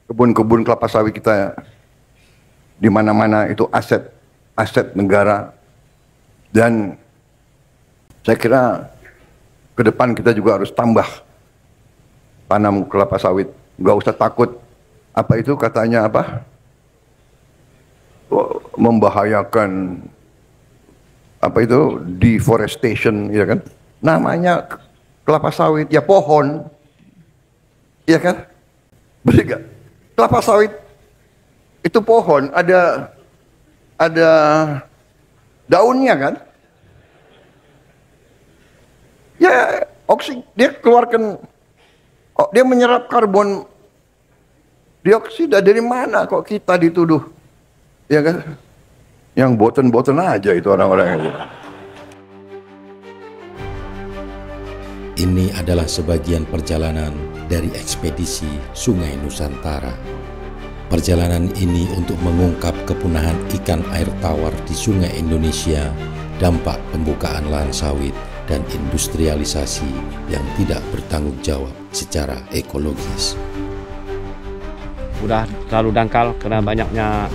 kebun-kebun kelapa sawit kita di mana-mana itu aset negara, dan saya kira ke depan kita juga harus tambah tanam kelapa sawit. Nggak usah takut apa itu katanya apa, membahayakan apa itu deforestation, ya kan? Namanya kelapa sawit ya pohon, ya kan? Betul nggak? Kelapa sawit itu pohon, ada daunnya kan? Ya dia keluarkan, dia menyerap karbon dioksida. Dari mana kok kita dituduh, ya kan? Yang boten-boten aja itu orang-orang itu. Ini adalah sebagian perjalanan dari ekspedisi Sungai Nusantara. Perjalanan ini untuk mengungkap kepunahan ikan air tawar di sungai Indonesia, dampak pembukaan lahan sawit, dan industrialisasi yang tidak bertanggung jawab secara ekologis. Udah terlalu dangkal karena banyaknya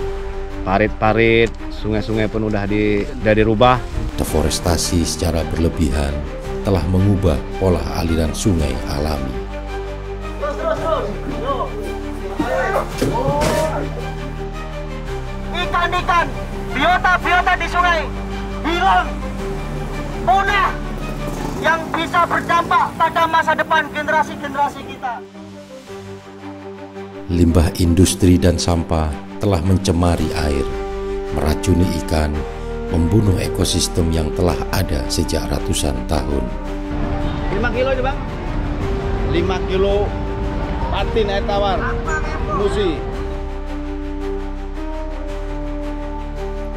parit-parit, sungai-sungai pun udah dirubah. Deforestasi secara berlebihan telah mengubah pola aliran sungai alami. Ikan-ikan, biota-biota di sungai hilang, punah, yang bisa berdampak pada masa depan generasi-generasi kita. Limbah industri dan sampah telah mencemari air, meracuni ikan, membunuh ekosistem yang telah ada sejak ratusan tahun. 5 kilo aja bang, 5 kilo patin air tawar, musi.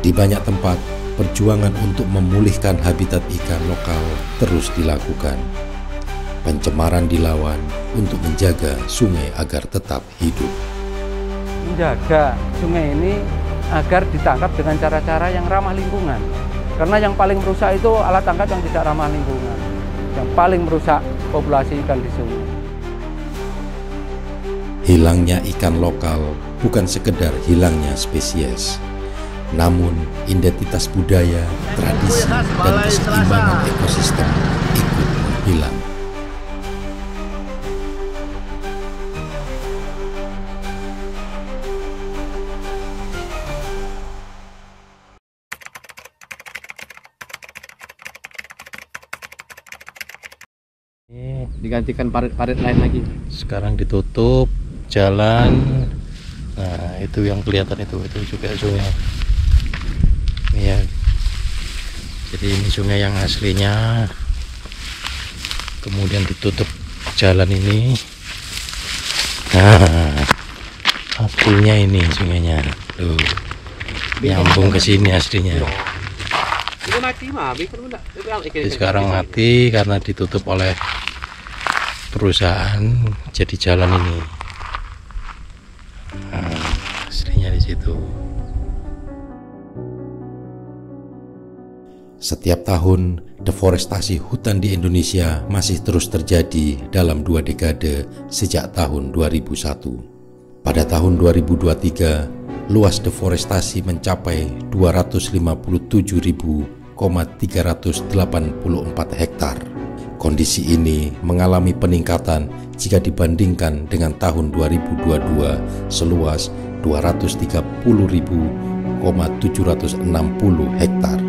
Di banyak tempat, perjuangan untuk memulihkan habitat ikan lokal terus dilakukan. Pencemaran dilawan untuk menjaga sungai agar tetap hidup. Menjaga sungai ini agar ditangkap dengan cara-cara yang ramah lingkungan. Karena yang paling merusak itu alat tangkap yang tidak ramah lingkungan. Yang paling merusak populasi ikan di sungai. Hilangnya ikan lokal bukan sekedar hilangnya spesies, namun identitas budaya, tradisi, dan keseimbangan ekosistem ikut menghilang. Digantikan parit-parit lain lagi. Sekarang ditutup jalan. Nah itu yang kelihatan itu juga sungai ini ya. Jadi ini sungai yang aslinya, kemudian ditutup jalan ini. Nah aslinya ini sungainya tuh nyambung ke sini aslinya. Jadi sekarang mati karena ditutup oleh perusahaan, jadi jalan ini. Nah, aslinya di situ. Setiap tahun, deforestasi hutan di Indonesia masih terus terjadi dalam 2 dekade sejak tahun 2001. Pada tahun 2023, luas deforestasi mencapai 257.384 hektar. Kondisi ini mengalami peningkatan jika dibandingkan dengan tahun 2022 seluas 230.760 hektar.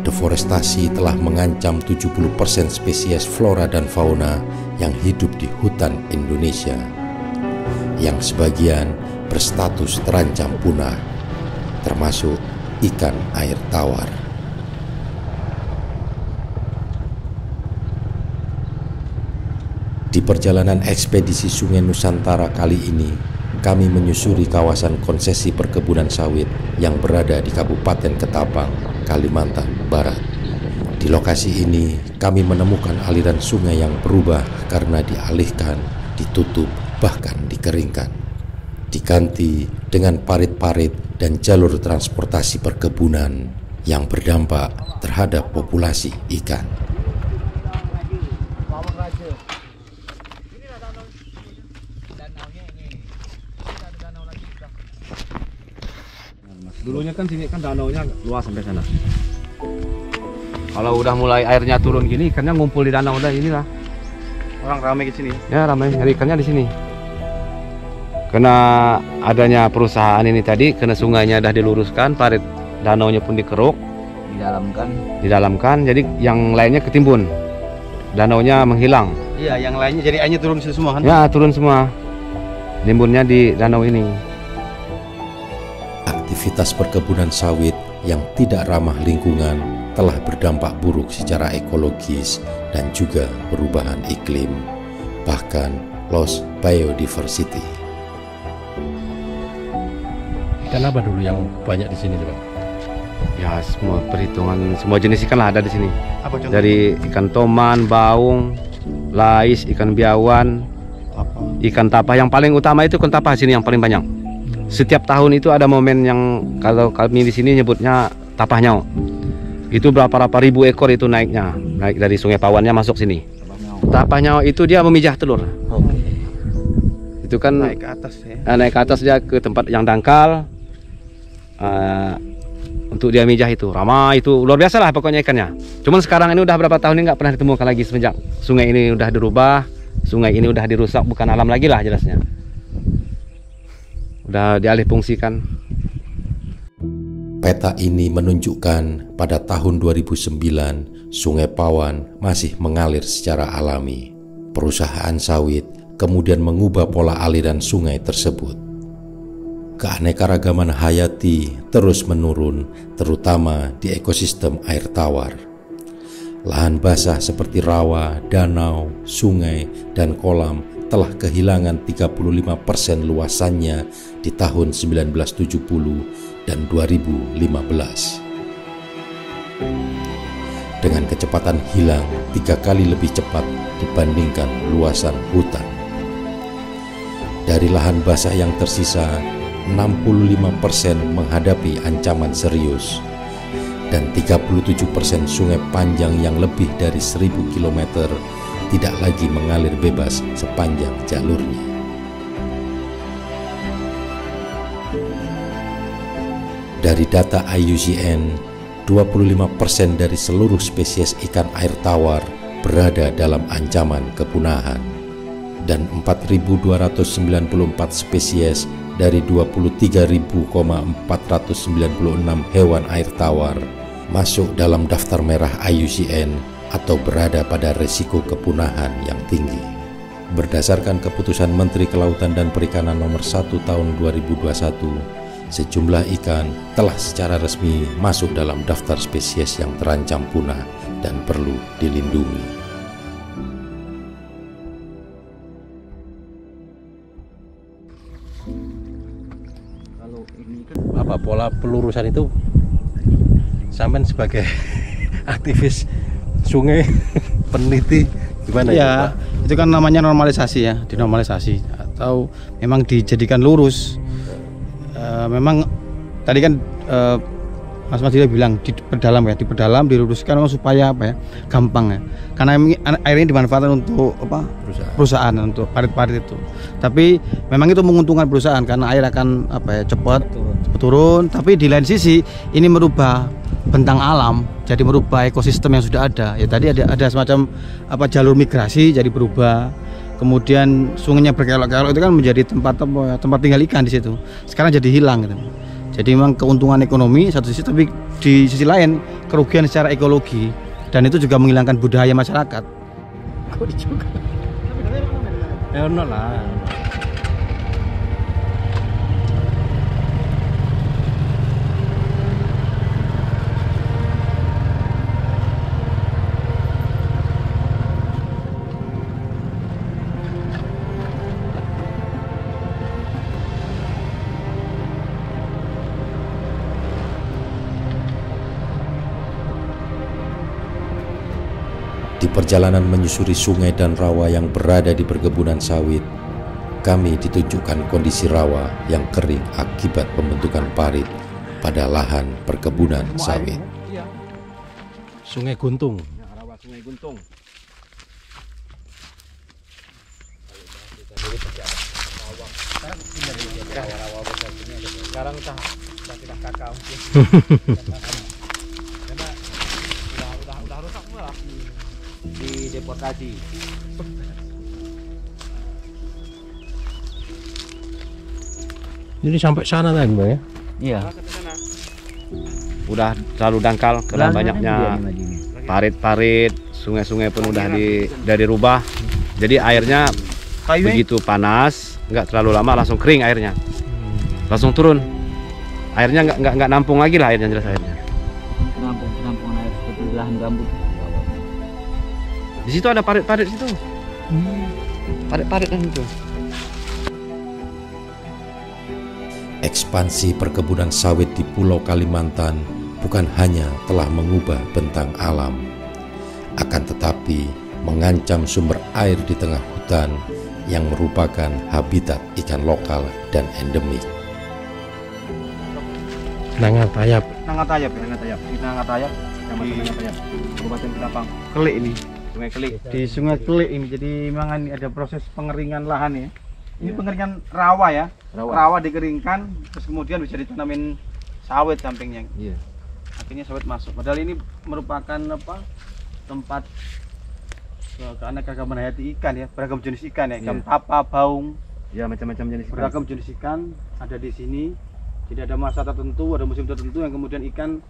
Deforestasi telah mengancam 70% spesies flora dan fauna yang hidup di hutan Indonesia, yang sebagian berstatus terancam punah, termasuk ikan air tawar. Di perjalanan ekspedisi Sungai Nusantara kali ini, kami menyusuri kawasan konsesi perkebunan sawit yang berada di Kabupaten Ketapang, Kalimantan Barat. Di lokasi ini, kami menemukan aliran sungai yang berubah karena dialihkan, ditutup, bahkan dikeringkan. Diganti dengan parit-parit dan jalur transportasi perkebunan yang berdampak terhadap populasi ikan. Dulunya kan sini kan danaunya luas sampai sana. Kalau udah mulai airnya turun gini, ikannya ngumpul di danau udah inilah. Orang ramai di sini. Ya ramai nyari ikannya di sini. Karena adanya perusahaan ini tadi, karena sungainya udah diluruskan, parit danaunya pun dikeruk, didalamkan, jadi yang lainnya ketimbun, danaunya menghilang. Iya, yang lainnya jadi airnya turun semua kan? Ya turun semua, nimbunnya di danau ini. Aktivitas perkebunan sawit yang tidak ramah lingkungan telah berdampak buruk secara ekologis dan juga perubahan iklim, bahkan loss biodiversity. Ikan apa dulu yang banyak di sini, Bang? Ya semua perhitungan, semua jenis ikan lah ada di sini. Apa contohnya? Dari ikan toman, baung, lais, ikan biawan, ikan tapah. Yang paling utama itu ikan tapah sini yang paling banyak. Setiap tahun itu ada momen yang kalau kami di sini nyebutnya tapahnya. Itu berapa ribu ekor itu naik dari Sungai Pawannya masuk sini. Tapahnya itu dia memijah telur. Itu kan Naik ke atas ya. naik ke atas dia ke tempat yang dangkal. Untuk dia mijah itu ramai, itu luar biasa lah pokoknya ikannya. Cuman sekarang ini udah berapa tahun ini nggak pernah ditemukan lagi semenjak sungai ini udah dirubah, sungai ini udah dirusak, bukan alam lagi lah jelasnya. Udah dialih fungsikan. Peta ini menunjukkan pada tahun 2009 Sungai Pawan masih mengalir secara alami. Perusahaan sawit kemudian mengubah pola aliran sungai tersebut. Keanekaragaman hayati terus menurun, terutama di ekosistem air tawar. Lahan basah seperti rawa, danau, sungai, dan kolam telah kehilangan 35% luasannya di tahun 1970 dan 2015. Dengan kecepatan hilang 3 kali lebih cepat dibandingkan luasan hutan. Dari lahan basah yang tersisa, 65% menghadapi ancaman serius dan 37% sungai panjang yang lebih dari 1000 km tidak lagi mengalir bebas sepanjang jalurnya. Dari data IUCN, 25% dari seluruh spesies ikan air tawar berada dalam ancaman kepunahan dan 4.294 spesies dari 23.496 hewan air tawar masuk dalam daftar merah IUCN atau berada pada risiko kepunahan yang tinggi. Berdasarkan keputusan Menteri Kelautan dan Perikanan nomor 1 tahun 2021, sejumlah ikan telah secara resmi masuk dalam daftar spesies yang terancam punah dan perlu dilindungi. Apa pola pelurusan itu sampai sebagai aktivis sungai peneliti gimana ya? Itu kan namanya normalisasi ya, dinormalisasi atau memang dijadikan lurus. Memang tadi kan Mas Madila bilang diperdalam diluruskan supaya apa ya, gampang ya. Karena air ini dimanfaatkan untuk apa? Perusahaan untuk parit-parit itu. Tapi memang itu menguntungkan perusahaan karena air akan apa ya, cepat turun. Tapi di lain sisi ini merubah bentang alam, jadi merubah ekosistem yang sudah ada. Ya tadi ada semacam apa jalur migrasi jadi berubah. Kemudian sungainya berkelok-kelok itu kan menjadi tempat tinggal ikan di situ. Sekarang jadi hilang gitu. Jadi memang keuntungan ekonomi satu sisi, tapi di sisi lain kerugian secara ekologi dan itu juga menghilangkan budaya masyarakat. Kok juga? Ya no lah. Di perjalanan menyusuri sungai dan rawa yang berada di perkebunan sawit, kami ditunjukkan kondisi rawa yang kering akibat pembentukan parit pada lahan perkebunan sawit. Sungai Guntung. Rawa Sungai Guntung. Sekarang kita tidak kakao. Karena udah rusak semua di deportasi. Jadi sampai sana tadi Bang ya? Iya. Udah terlalu dangkal karena banyaknya parit-parit, sungai-sungai pun udah dari rubah. Jadi airnya begitu panas, nggak terlalu lama langsung kering airnya. Langsung turun. Airnya nggak nampung lagi lah airnya, jelas airnya. Penampung air seperti lahan gambut. Di situ ada parit-parit situ. Parit-parit kan itu. Ekspansi perkebunan sawit di Pulau Kalimantan bukan hanya telah mengubah bentang alam, akan tetapi mengancam sumber air di tengah hutan yang merupakan habitat ikan lokal dan endemik. Nangatayap. Nangatayap. Di Nangatayap, Kecamatan Nangatayap, Kabupaten Ketapang. Kelik ini, Sungai Kelik. Di Sungai Kelik ini, jadi memang ini ada proses pengeringan lahan ya. Ini pengeringan rawa ya. Rawa dikeringkan, terus kemudian bisa ditanamin sawit sampingnya. Iya. Akhirnya sawit masuk. Padahal ini merupakan tempat keanekaragaman hayati ikan ya, beragam jenis ikan ya, ikan tapa, baung. Ya, macam-macam jenis ikan. Beragam jenis ikan ada di sini. Jadi ada masa tertentu, ada musim tertentu yang kemudian ikan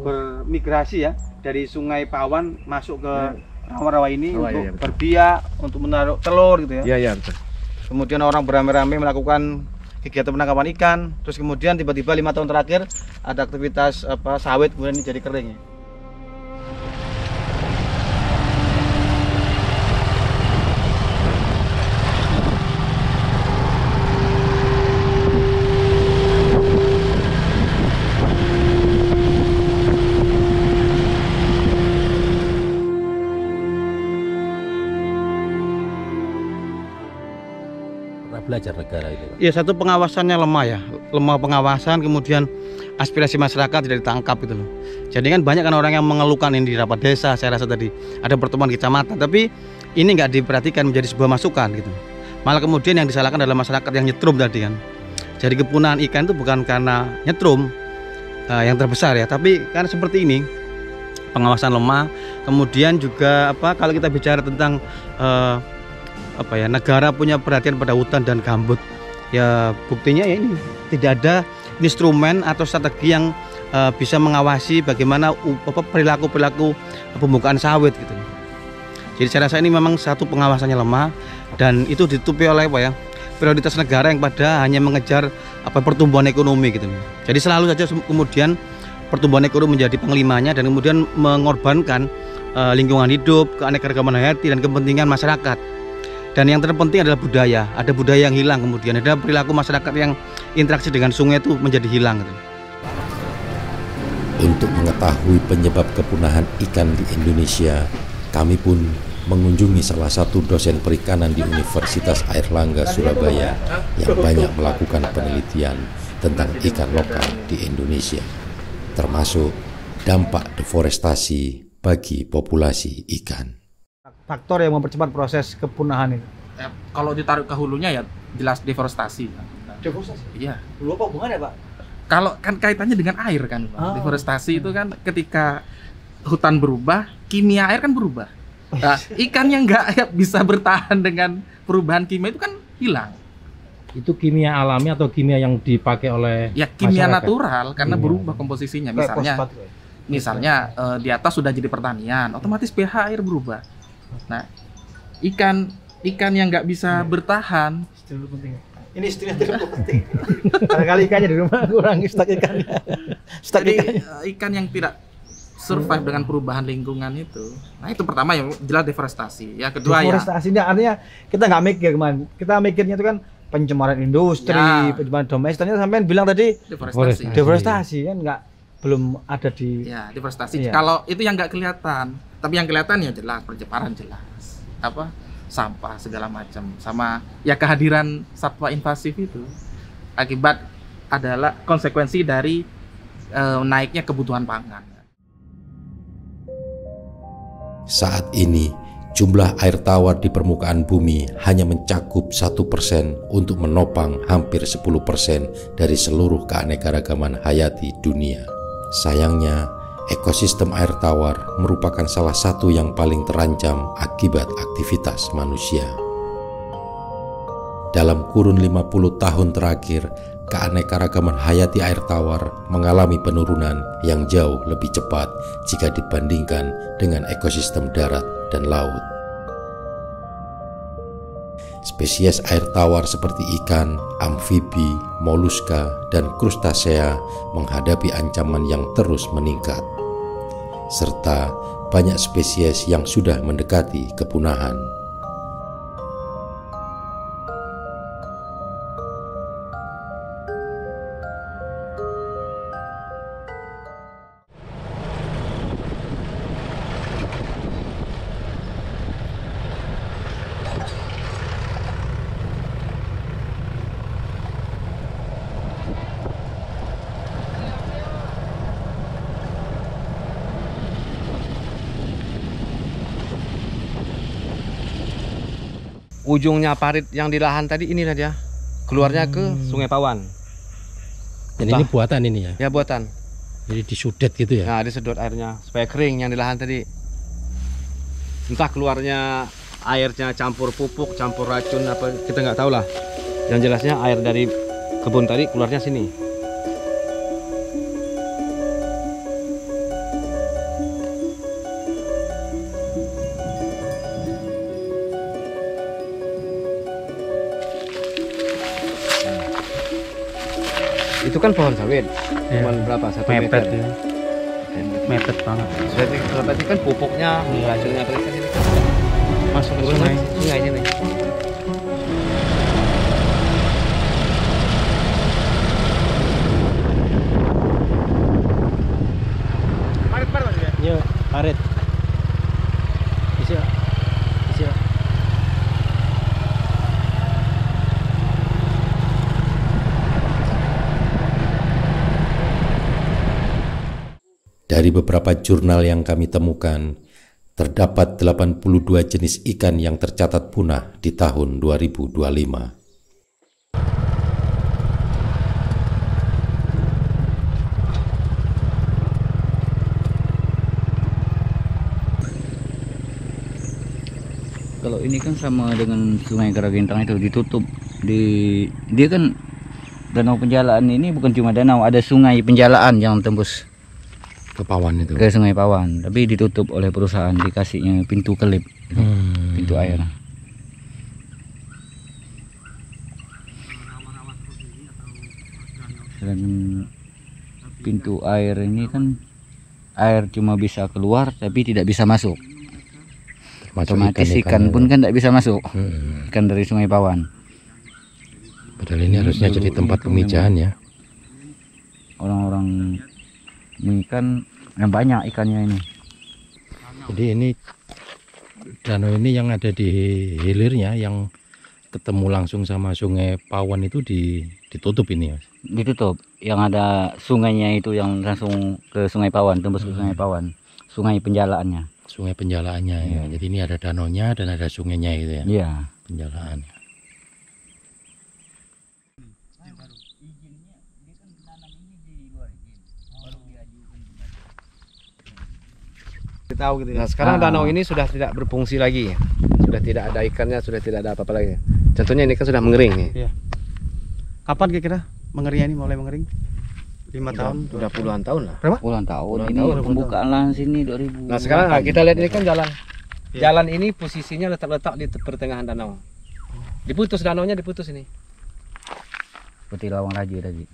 bermigrasi ya dari Sungai Pawan masuk ke rawa-rawa ini untuk berbiak, untuk menaruh telur gitu ya. Iya, betul. Kemudian orang beramai-ramai melakukan kegiatan penangkapan ikan, terus kemudian tiba-tiba 5 tahun terakhir ada aktivitas sawit, kemudian ini jadi kering ya. Belajar negara itu. Ya, satu pengawasannya lemah ya, lemah pengawasan, kemudian aspirasi masyarakat tidak ditangkap gitu loh. Jadi kan banyak kan orang yang mengeluhkan ini di rapat desa, saya rasa tadi ada pertemuan kecamatan, tapi ini nggak diperhatikan menjadi sebuah masukan gitu. Malah kemudian yang disalahkan adalah masyarakat yang nyetrum tadi kan. Jadi kepunahan ikan itu bukan karena nyetrum yang terbesar ya, tapi karena seperti ini pengawasan lemah. Kemudian juga kalau kita bicara tentang negara punya perhatian pada hutan dan gambut ya, buktinya ya ini tidak ada instrumen atau strategi yang bisa mengawasi bagaimana perilaku pembukaan sawit gitu. Jadi saya rasa ini memang satu pengawasannya lemah dan itu ditutupi oleh prioritas negara yang pada hanya mengejar pertumbuhan ekonomi gitu. Jadi selalu saja kemudian pertumbuhan ekonomi menjadi panglimanya dan kemudian mengorbankan lingkungan hidup, keanekaragaman hayati dan kepentingan masyarakat. Dan yang terpenting adalah budaya. Ada budaya yang hilang, kemudian ada perilaku masyarakat yang interaksi dengan sungai itu menjadi hilang gitu. Untuk mengetahui penyebab kepunahan ikan di Indonesia, kami pun mengunjungi salah satu dosen perikanan di Universitas Airlangga Surabaya yang banyak melakukan penelitian tentang ikan lokal di Indonesia, termasuk dampak deforestasi bagi populasi ikan. Faktor yang mempercepat proses kepunahan itu. Kalau ditaruh ke hulunya ya jelas deforestasi. Deforestasi? Iya. Dulu apa hubungannya Pak? Kalau kan kaitannya dengan air kan Pak. Deforestasi itu kan ketika hutan berubah, kimia air kan berubah. Nah, ikan yang nggak bisa bertahan dengan perubahan kimia itu kan hilang. Itu kimia alami atau kimia yang dipakai oleh ya kimia masyarakat? Natural karena berubah komposisinya. Misalnya di atas sudah jadi pertanian, otomatis pH air berubah. Nah, ikan yang nggak bisa bertahan. Ini istrinya terlalu penting. Kali ikannya di rumah kurang stok ikannya. Jadi ikan yang tidak survive dengan perubahan lingkungan itu. Nah, itu pertama yang jelas deforestasi. Yang kedua deforestasi ini artinya kita nggak mikir kemana. Kita mikirnya itu kan pencemaran industri, pencemaran domestik. Ternyata sampean bilang tadi deforestasi kan belum ada di. Ya, deforestasi. Iya. Kalau itu yang nggak kelihatan, tapi yang kelihatan ya jelas pencemaran jelas. Sampah segala macam, sama ya kehadiran satwa invasif itu akibat adalah konsekuensi dari naiknya kebutuhan pangan. Saat ini Jumlah air tawar di permukaan bumi hanya mencakup 1% untuk menopang hampir 10% dari seluruh keanekaragaman hayati dunia. Sayangnya, ekosistem air tawar merupakan salah satu yang paling terancam akibat aktivitas manusia. Dalam kurun 50 tahun terakhir, keanekaragaman hayati air tawar mengalami penurunan yang jauh lebih cepat jika dibandingkan dengan ekosistem darat dan laut. Spesies air tawar seperti ikan, amfibi, moluska, dan krustasea menghadapi ancaman yang terus meningkat, serta banyak spesies yang sudah mendekati kepunahan. Ujungnya parit yang di lahan tadi inilah dia, keluarnya ke Sungai Pawan. Dan ini buatan ini ya? Ya, buatan. Jadi disudet gitu ya? Nah, disedot airnya supaya kering yang di lahan tadi. Entah keluarnya airnya campur pupuk, campur racun apa, kita nggak tahu lah. Yang jelasnya air dari kebun tadi keluarnya sini. Itu kan pohon sawit, cuman berapa? 1 meter. Ya. Mepet banget. Berarti kan pupuknya, racunnya ke sini. Masuk ke sungai. Sungai sini. Parit Mas ya? Iya, parit. Bisa. Bisa. Dari beberapa jurnal yang kami temukan, terdapat 82 jenis ikan yang tercatat punah di tahun 2025. Kalau ini kan sama dengan Sungai Karagintang itu ditutup. Dia kan danau penjalaan ini bukan cuma danau, ada sungai penjalaan yang tembus Ke Pawan itu? ke Sungai Pawan, tapi ditutup oleh perusahaan, dikasihnya pintu kelip, pintu air. Dan pintu air ini kan air cuma bisa keluar tapi tidak bisa masuk. Otomatis ikan pun kan tidak bisa masuk, ikan dari Sungai Pawan. Padahal ini harusnya jadi tempat pemijahan ya. Orang-orang ini kan yang banyak ikannya ini. Jadi ini danau ini yang ada di hilirnya, yang ketemu langsung sama Sungai Pawan itu ditutup ini, Mas? Ditutup. Yang ada sungainya itu yang langsung ke Sungai Pawan, tembus ke Sungai Pawan. Sungai penjalaannya. Sungai penjalaannya ya. Jadi ini ada danaunya dan ada sungainya itu ya. Iya. Penjalaan. Tahu gitu. Nah, sekarang danau ini sudah tidak berfungsi lagi. Sudah tidak ada ikannya, sudah tidak ada apa-apa lagi. Contohnya ini kan sudah mengering nih. Iya. Kapan kira-kira mengeringnya ini mulai mengering? 5 tahun? Sudah puluhan tahun lah. Berapa? Puluhan tahun. Puluhan Ini tahun, pembukaan lahan sini 2000. Nah, sekarang kita lihat ini kan jalan. Jalan ini posisinya letak-letak di pertengahan danau. Diputus danaunya, diputus ini. Seperti Lawang Raja tadi.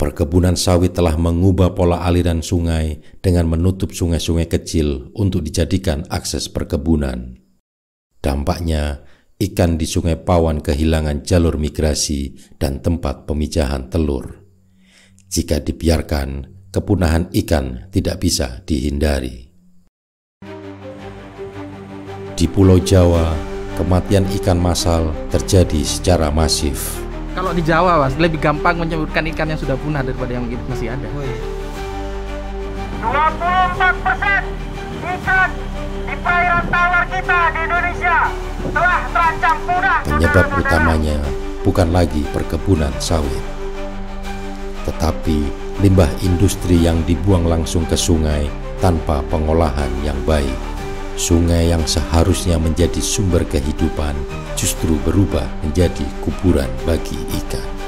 Perkebunan sawit telah mengubah pola aliran sungai dengan menutup sungai-sungai kecil untuk dijadikan akses perkebunan. Dampaknya, ikan di Sungai Pawan kehilangan jalur migrasi dan tempat pemijahan telur. Jika dibiarkan, kepunahan ikan tidak bisa dihindari. Di Pulau Jawa, kematian ikan massal terjadi secara masif. Kalau di Jawa, Mas, lebih gampang menyemburkan ikan yang sudah punah daripada yang masih ada. 24% ikan di perairan tawar kita di Indonesia telah terancam punah. Penyebab utamanya bukan lagi perkebunan sawit, tetapi limbah industri yang dibuang langsung ke sungai tanpa pengolahan yang baik. Sungai yang seharusnya menjadi sumber kehidupan justru berubah menjadi kuburan bagi ikan.